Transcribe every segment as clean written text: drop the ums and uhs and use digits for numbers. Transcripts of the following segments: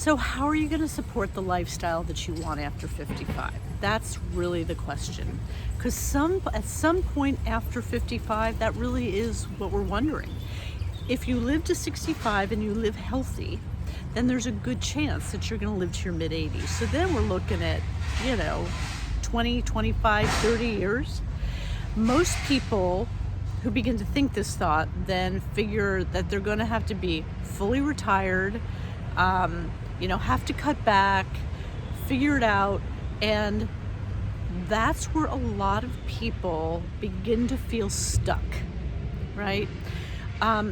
So how are you going to support the lifestyle that you want after 55? That's really the question. Because at some point after 55, that really is what we're wondering. If you live to 65 and you live healthy, then there's a good chance that you're going to live to your mid 80s. So then we're looking at, 20, 25, 30 years. Most people who begin to think this thought then figure that they're going to have to be fully retired, have to cut back, figure it out, and that's where a lot of people begin to feel stuck, right?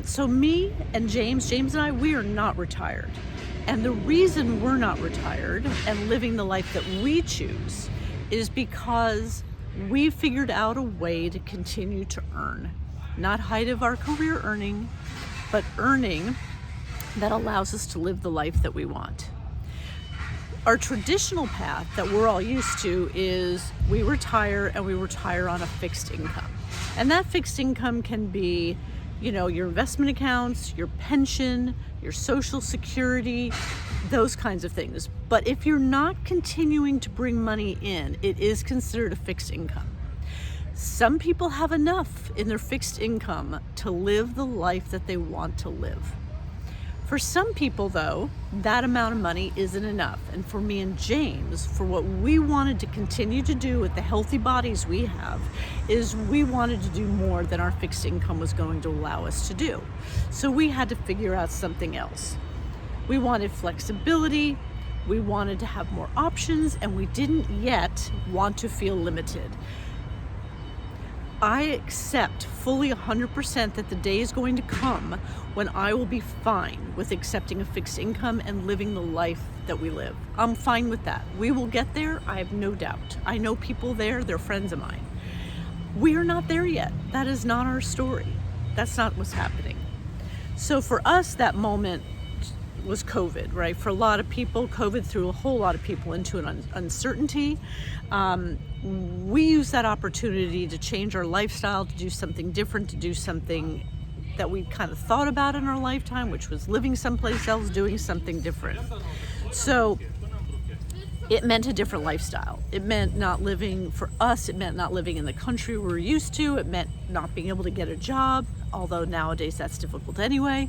So me and James and I, we are not retired. And the reason we're not retired and living the life that we choose is because we figured out a way to continue to earn. Not height of our career earning, but earning that allows us to live the life that we want. Our traditional path that we're all used to is we retire and we retire on a fixed income. And that fixed income can be, your investment accounts, your pension, your social security, those kinds of things. But if you're not continuing to bring money in, it is considered a fixed income. Some people have enough in their fixed income to live the life that they want to live. For some people, though, that amount of money isn't enough. And for me and James, for what we wanted to continue to do with the healthy bodies we have, is we wanted to do more than our fixed income was going to allow us to do. So we had to figure out something else. We wanted flexibility, we wanted to have more options, and we didn't yet want to feel limited. I accept fully 100% that the day is going to come when I will be fine with accepting a fixed income and living the life that we live. I'm fine with that. We will get there, I have no doubt. I know people there, they're friends of mine. We are not there yet. That is not our story. That's not what's happening. So for us, that moment was COVID, right? For a lot of people, COVID threw a whole lot of people into an uncertainty. We used that opportunity to change our lifestyle, to do something different, to do something that we kind of thought about in our lifetime, which was living someplace else, doing something different. So it meant a different lifestyle. It meant not living, for us, it meant not living in the country we're used to. It meant not being able to get a job, although nowadays that's difficult anyway.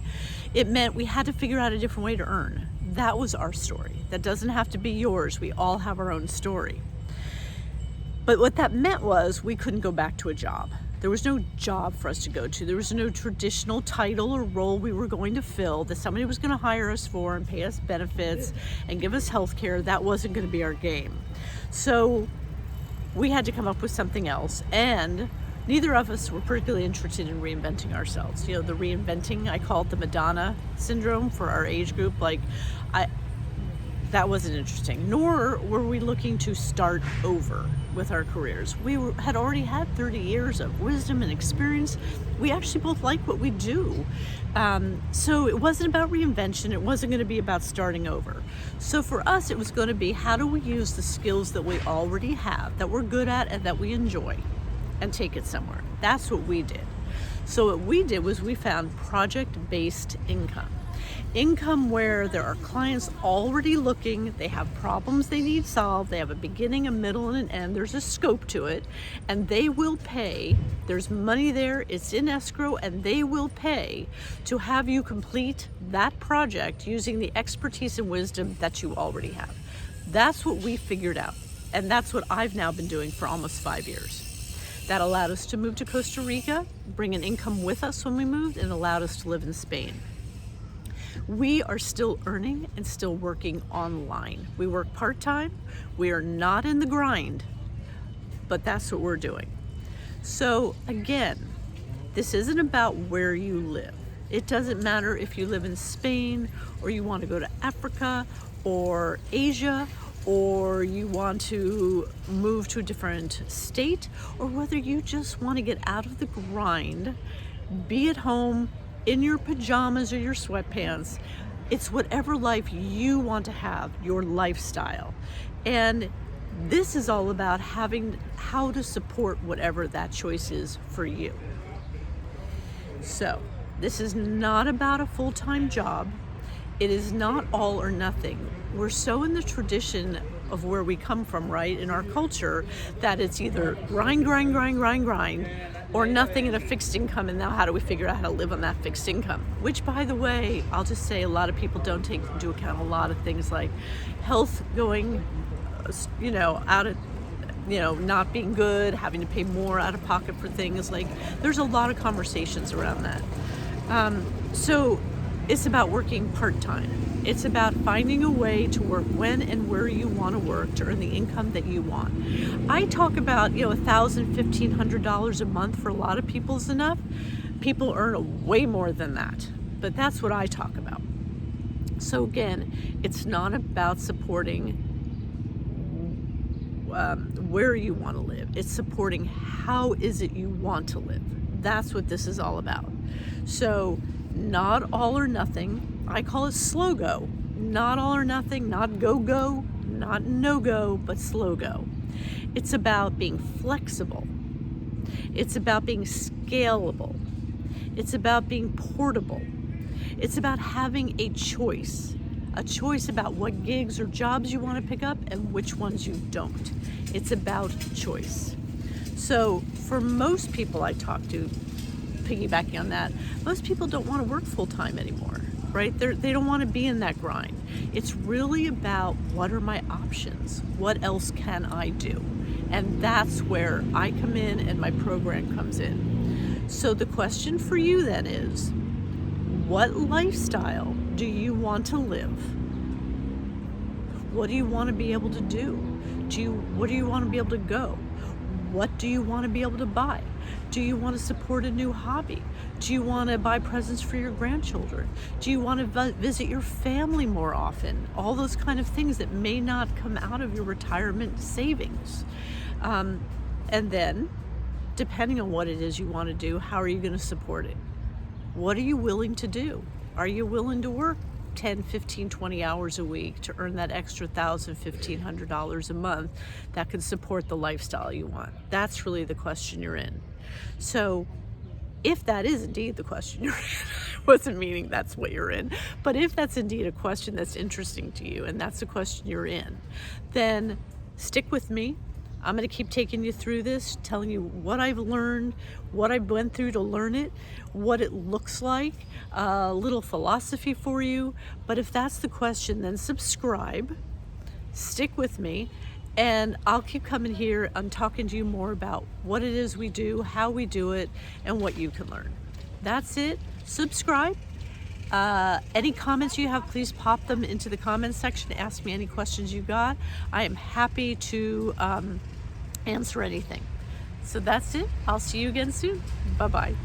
It meant we had to figure out a different way to earn. That was our story. That doesn't have to be yours. We all have our own story. But what that meant was we couldn't go back to a job. There was no job for us to go to. There was no traditional title or role we were going to fill that somebody was going to hire us for and pay us benefits and give us health care. That wasn't going to be our game. So we had to come up with something else. And neither of us were particularly interested in reinventing ourselves. The reinventing, I call it the Madonna syndrome for our age group. That wasn't interesting, nor were we looking to start over with our careers. We had already had 30 years of wisdom and experience. We actually both like what we do. So it wasn't about reinvention. It wasn't going to be about starting over. So for us, it was going to be, how do we use the skills that we already have, that we're good at and that we enjoy, and take it somewhere? That's what we did. So what we did was we found project-based income. Income where there are clients already looking, they have problems they need solved, they have a beginning, a middle, and an end, there's a scope to it, and they will pay, there's money there, it's in escrow, and they will pay to have you complete that project using the expertise and wisdom that you already have. That's what we figured out, and that's what I've now been doing for almost 5 years. That allowed us to move to Costa Rica, bring an income with us when we moved, and allowed us to live in Spain. We are still earning and still working online. We work part-time. We are not in the grind, but that's what we're doing. So again, this isn't about where you live. It doesn't matter if you live in Spain or you want to go to Africa or Asia, or you want to move to a different state, or whether you just want to get out of the grind, be at home, in your pajamas or your sweatpants. It's whatever life you want to have, your lifestyle. And this is all about having how to support whatever that choice is for you. So this is not about a full-time job. It is not all or nothing. We're so in the tradition of where we come from, right, in our culture, that it's either grind, grind, grind, grind, grind, or nothing and a fixed income, and now how do we figure out how to live on that fixed income? Which, by the way, I'll just say a lot of people don't take into account a lot of things like health going, out of, not being good, having to pay more out of pocket for things. Like, there's a lot of conversations around that. So it's about working part-time. It's about finding a way to work when and where you want to work to earn the income that you want. I talk about, $1,000, $1,500 a month for a lot of people is enough. People earn way more than that, but that's what I talk about. So again, it's not about supporting where you want to live. It's supporting how is it you want to live. That's what this is all about. So not all or nothing. I call it slow go. Not all or nothing, not go, not no go, but slow go. It's about being flexible. It's about being scalable. It's about being portable. It's about having a choice about what gigs or jobs you want to pick up and which ones you don't. It's about choice. So for most people I talk to, piggybacking on that, most people don't want to work full-time anymore, right? They don't want to be in that grind. It's really about what are my options? What else can I do? And that's where I come in and my program comes in. So the question for you then is, what lifestyle do you want to live? What do you want to be able to do? What do you want to be able to go? What do you want to be able to buy? Do you want to support a new hobby? Do you want to buy presents for your grandchildren? Do you want to visit your family more often? All those kind of things that may not come out of your retirement savings. And then, depending on what it is you want to do, how are you going to support it? What are you willing to do? Are you willing to work 10, 15, 20 hours a week to earn that extra $1,000, $1,500 a month that can support the lifestyle you want? That's really the question you're in. So if that is indeed the question you're in, I wasn't meaning that's what you're in, but if that's indeed a question that's interesting to you and that's the question you're in, then stick with me. I'm going to keep taking you through this, telling you what I've learned, what I went through to learn it, what it looks like, a little philosophy for you. But if that's the question, then subscribe, stick with me, and I'll keep coming here and talking to you more about what it is we do, how we do it, and what you can learn. That's it. Subscribe. Any comments you have, please pop them into the comments section. Ask me any questions you got. I am happy to answer anything. So that's it. I'll see you again soon. Bye-bye.